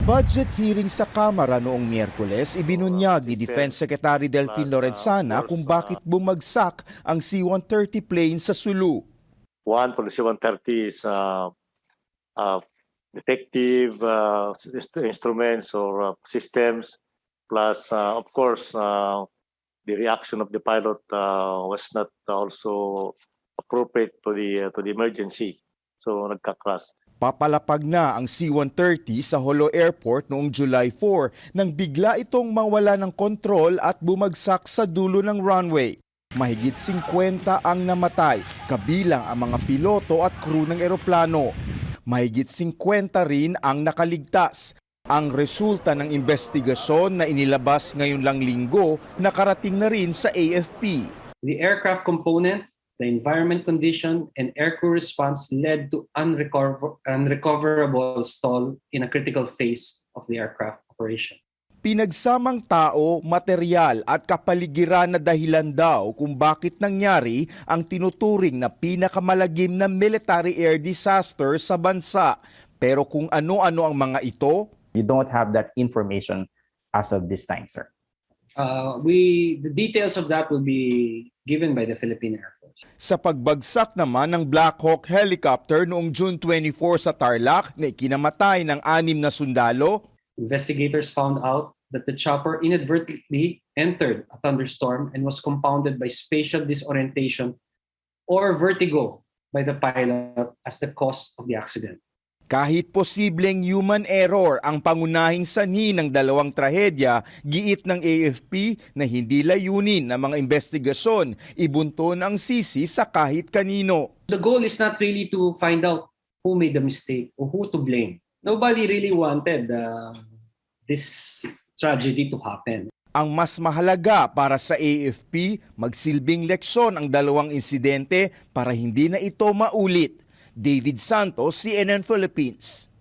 budget hearing sa Kamara noong Miyerkules, ibinunyag ni Defense Secretary Delfin Lorenzana kung bakit bumagsak ang C-130 plane sa Sulu. One, for the C-130 is defective instruments or systems, plus of course the reaction of the pilot was not also appropriate to the emergency, so nagka-crash. Papalapag na ang C-130 sa Hulyo Airport noong July 4 nang bigla itong mawala ng kontrol at bumagsak sa dulo ng runway. Mahigit 50 ang namatay, kabilang ang mga piloto at crew ng eroplano. Mahigit 50 rin ang nakaligtas. Ang resulta ng investigasyon na inilabas ngayon lang linggo, nakarating na rin sa AFP. The aircraft component, the environment condition, and aircrew response led to unrecoverable stall in a critical phase of the aircraft operation. Pinagsamang tao, material at kapaligiran na dahilan daw kung bakit nangyari ang tinuturing na pinakamalagim na military air disaster sa bansa. Pero kung ano-ano ang mga ito, you don't have that information as of this time, sir. The details of that will be given by the Philippine Air Force. Sa pagbagsak naman ng Blackhawk helicopter noong June 24 sa Tarlac na ikinamatay ng 6 na sundalo, investigators found out that the chopper inadvertently entered a thunderstorm and was compounded by spatial disorientation or vertigo by the pilot as the cause of the accident. Kahit posibleng human error ang pangunahing sanhi ng dalawang trahedya, giit ng AFP na hindi layunin ng mga investigasyon, ibunton ang sisi sa kahit kanino. The goal is not really to find out who made the mistake or who to blame. Nobody really wanted this tragedy to happen. Ang mas mahalaga para sa AFP, magsilbing leksyon ang dalawang insidente para hindi na ito maulit. David Santos, CNN Philippines.